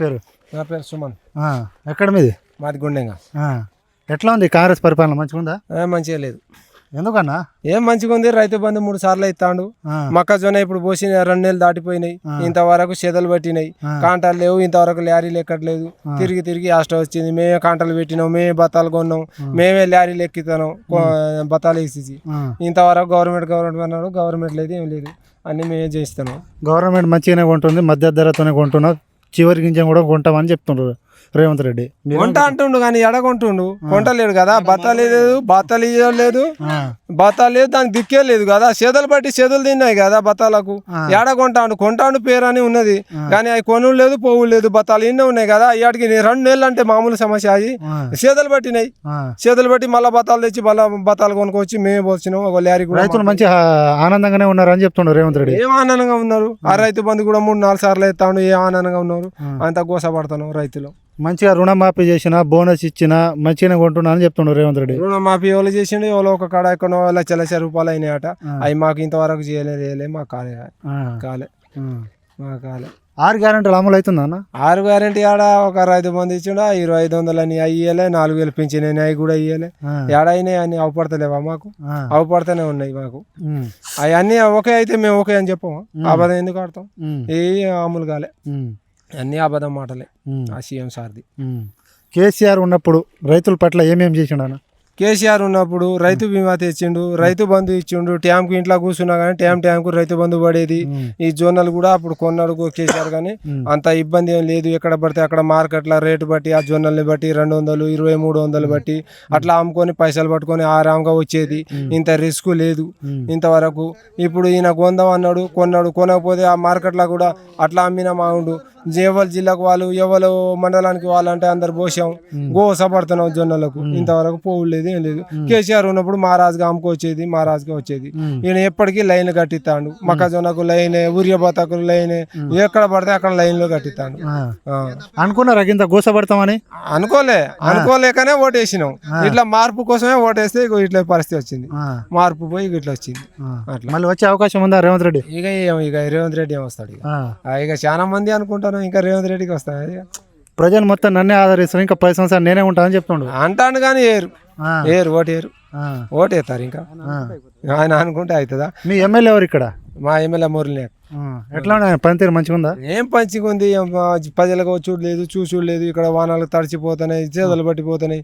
పేరు? నా పేరు సుమన్. ఎక్కడ మీది? మాది గుండెంగా. ఎట్లా ఉంది కాంగ్రెస్ పరిపాలన? మంచిగా ఉందా? మంచిగా లేదు. ఎందుకన్నా? ఏం మంచిగా ఉంది, రైతు బంధు 3 సార్లు ఇస్తాడు. మొక్కజొన్న ఇప్పుడు పోసి 2 నెలలు దాటిపోయినాయి, ఇంతవరకు చెదలు పట్టినాయి, కాంటాలు లేవు, ఇంతవరకు లారీలు ఎక్కట్లేదు. తిరిగి తిరిగి ఆస్ట వచ్చింది. మేమే కాంటాలు పెట్టినాం, మేమే బత్తాలు కొన్నాం, మేమే లారీలు ఎక్కితాం బత్తాలు వేసి. ఇంతవరకు గవర్నమెంట్ అన్నాడు, గవర్నమెంట్ లేదు, ఏం లేదు, అన్ని మేమే చేయిస్తాను. గవర్నమెంట్ మంచిగానే కొంటుంది, మధ్య ధరతోనే కొంటున్నాం, చివరి గింజ కూడా కొంటామని చెప్తున్నారు రేవంత్ రెడ్డి. కొంట అంటుండు కానీ ఎడగొంటుండు, కొంటలేడు కదా. బత్తాలు లేదు, బత్తాలు ఇవ్వలేదు, బత్తాలు లేదు, దానికి దిక్కే లేదు కదా. చేతులు బట్టి చేతులు తిన్నాయి కదా బత్తాలకు. ఎడగొంటాడు, కొంటాడు పేరు అని ఉన్నది కానీ అవి కొనులు లేదు, పోవులు లేదు, బత్తాలు ఇన్నే ఉన్నాయి కదా. ఇవాటికి 2 నెలలు అంటే మామూలు సమస్య. అది చేతులు పట్టినాయి, చేతులు బట్టి మళ్ళీ బత్తాలు తెచ్చి మళ్ళీ బత్తాలు కొనుక్కొచ్చి మేమే పోసినాం. ఒక లారీ కూడా. రైతులు మంచి ఆనందంగానే ఉన్నారు అని చెప్తున్నారు రేవంత్ రెడ్డి. ఏం ఆనందంగా ఉన్నారు? ఆ రైతు బంధు కూడా 3-4 సార్లు ఎత్తాడు, ఏ ఆనందంగా ఉన్నారు? అంత గోసపడతాను. రైతులు మంచిగా రుణమాఫీ చేసిన, బోనస్ ఇచ్చిన, మంచిగానే కొంటున్నా అని చెప్తున్నారు రేవంత్ రెడ్డి. రుణమాఫీ ఎవరు చేసిండు? ఎవరో ఒక కాడ ఎక్కడో లక్ష రూపాయలు అయినాయట. అవి మాకు ఇంతవరకు చేయలేదు, మాకు కాలే మాకు కాలే. 6 గ్యారెంటీలు అమలు అవుతుందా అన్న? 6 గ్యారెంటీ ఆడ ఒక రైతు బంధు ఇచ్చిండు, 2500 అని అవి ఇవ్వలే, 4000 పింఛన్ అని అవి కూడా ఇవ్వలే. ఏడైనా అని అవపడతలేవా? మాకు అవపడతానే ఉన్నాయి. మాకు అవన్నీ ఒకే అయితే మేము ఓకే అని చెప్పము. అబద్ధం ఎందుకు ఆడతాం? ఏ అమలు కాలే, అన్ని అబద్ధం మాటలే. ఆ సీఎం సార్ది. కేసీఆర్ ఉన్నప్పుడు రైతుల పట్ల ఏమేమి చేసిండు అన్న? కేసీఆర్ ఉన్నప్పుడు రైతు బీమా తెచ్చిండు, రైతు బంధు ఇచ్చిండు. ట్యాంకు ఇంట్లో కూర్చున్నా కానీ ట్యాంకు రైతు బంధు పడేది. ఈ జొన్నలు కూడా అప్పుడు కొన్నాడు కేసీఆర్, కానీ అంత ఇబ్బంది ఏం లేదు. ఎక్కడ పడితే అక్కడ మార్కెట్లో రేటు బట్టి, ఆ జొన్నల్ని బట్టి 200, 2300 బట్టి అట్లా అమ్ముకొని పైసలు పట్టుకొని ఆరాంగా వచ్చేది. ఇంత రిస్క్ లేదు ఇంతవరకు. ఇప్పుడు ఈయన కొందాం అన్నాడు, కొనకపోతే ఆ మార్కెట్లో కూడా అట్లా అమ్మిన మాగుండు. ఎవరు జిల్లాకు వాళ్ళు, ఎవరు మండలానికి వాళ్ళు అంటే అందరు పోసాం, గోసపడుతున్నాం జొన్నలకు. ఇంతవరకు పోవులేదు, ఏం లేదు. కేసీఆర్ ఉన్నప్పుడు మహారాజుగా అమ్ముకొచ్చేది, మహారాజుగా వచ్చేది. ఈయన ఎప్పటికీ లైన్లు కట్టిస్తాడు. మొక్కజొన్నకు లైనే, ఉరియా బతాకు లైనే, ఎక్కడ పడితే అక్కడ లైన్లో కట్టిస్తాడు. అనుకున్నారా ఇంత గోసపడతామని? అనుకోలేకనే ఓటేసినాం. ఇట్లా మార్పు కోసమే ఓటేస్తే ఇట్లా పరిస్థితి వచ్చింది. మార్పు పోయి ఇట్లా వచ్చింది. అట్లా మళ్ళీ వచ్చే అవకాశం ఉందా రేవంత్ రెడ్డి? ఇక రేవంత్ రెడ్డి ఏమొస్తాడు? ఇక చాలా మంది అనుకుంటారు ఇంకా రేవంత్ రెడ్డికి వస్తాయి. ప్రజలు మొత్తం నన్నే ఆదరిస్తారు, ఇంకా 10 సంవత్సరాలు నేనే ఉంటానని చెప్తుండు. అంటాను కానీ ఓటేస్తారు. ఇంకా ఆయన అనుకుంటే అవుతుందా? మీ ఎమ్మెల్యే ఎవరు ఇక్కడ? మా ఎమ్మెల్యే మురళి. ఎట్లా పనితీరు మంచిగా ఉందా? ఏం మంచిగా ఉంది. ప్రజలకు చూడలేదు, చూడలేదు. ఇక్కడ వానాలకు తడిచిపోతున్నాయి, చేతులు పట్టిపోతున్నాయి.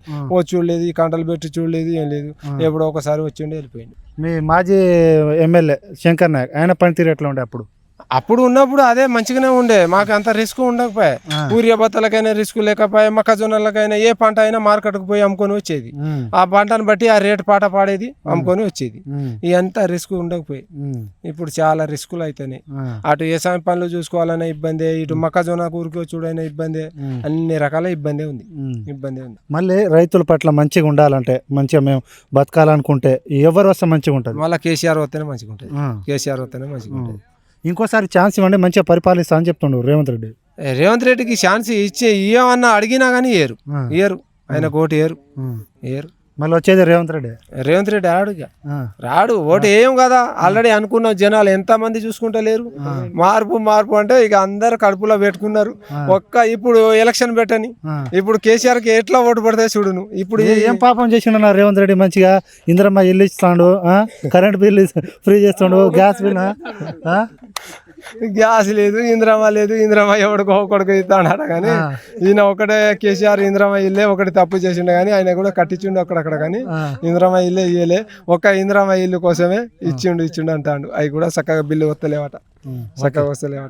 చూడలేదు, ఈ కంటలు పెట్టి చూడలేదు, ఏం లేదు. ఎప్పుడో ఒకసారి వచ్చిండి వెళ్ళిపోయింది. మీ మాజీ ఎమ్మెల్యే శంకర్ నాయక్, ఆయన పనితీరు ఎట్లా ఉండే అప్పుడు ఉన్నప్పుడు అదే మంచిగానే ఉండే. మాకు అంత రిస్క్ ఉండకపోయా. ఊరియా బత్తలకైనా రిస్క్ లేకపోయా, మొక్కజొన్నలకైనా ఏ పంట అయినా మార్కెట్కి పోయి అమ్ముకొని వచ్చేది. ఆ పంటను బట్టి ఆ రేటు పాట పాడేది, అమ్ముకొని వచ్చేది. ఇదంతా రిస్క్ ఉండకపోయి. ఇప్పుడు చాలా రిస్కులు అయితేనే. అటు వ్యవసాయం పనులు చూసుకోవాలనే ఇబ్బంది, ఇటు మొక్కజొన్న ఊరికి చూడైనా ఇబ్బంది, అన్ని రకాల ఇబ్బంది ఉంది. మళ్ళీ రైతుల పట్ల మంచిగా ఉండాలంటే, మంచిగా మేము బతకాలనుకుంటే ఎవరు వస్తే మంచిగా ఉంటుంది? మళ్ళీ కేసీఆర్ వస్తేనే మంచిగా ఉంటుంది. కేసీఆర్ వస్తేనే మంచిగా ఉంటుంది. ఇంకోసారి ఛాన్స్ ఇవ్వండి, మంచిగా పరిపాలిస్తా అని చెప్తుండ్రు రేవంత్ రెడ్డి. రేవంత్ రెడ్డికి ఛాన్స్ ఇవ్వమన్నా అడిగినా కానీ ఏరు ఆయన ఓటు ఏరు. మళ్ళీ వచ్చేది రేవంత్ రెడ్డి రాడు. ఓటు ఏం కదా, ఆల్రెడీ అనుకున్న జనాలు ఎంత మంది చూసుకుంటలేరు. మార్పు అంటే ఇక అందరు కడుపులో పెట్టుకున్నారు. ఇప్పుడు ఎలక్షన్ పెట్టని, ఇప్పుడు కేసీఆర్ కి ఎట్లా ఓటు పడతాయి చూడును. ఇప్పుడు ఏం పాపం చేసిండు రేవంత్ రెడ్డి? మంచిగా ఇందిరమ్మ ఇల్లు ఇస్తాడు, కరెంట్ బిల్ ఫ్రీ చేస్తాడు, గ్యాస్ లేదు, ఇందిరమ్మ లేదు. ఇందిరమ్మ ఎవడికో ఒకడికి ఇస్తాడట కానీ ఈయన ఒకటే కేసీఆర్ ఇందిరమ్మ ఇల్లే ఒకటి తప్పు చేసిండు కానీ ఆయన కూడా కట్టించిండు అక్కడక్కడ. కానీ ఇందిరమ్మ ఇల్లే ఇయ్యలే, ఒక్క ఇందిరమ్మ ఇల్లు కోసమే ఇచ్చిండు అంటాడు. అవి కూడా చక్కగా బిల్లు వస్తలేవట, చక్కగా వస్తలేవట.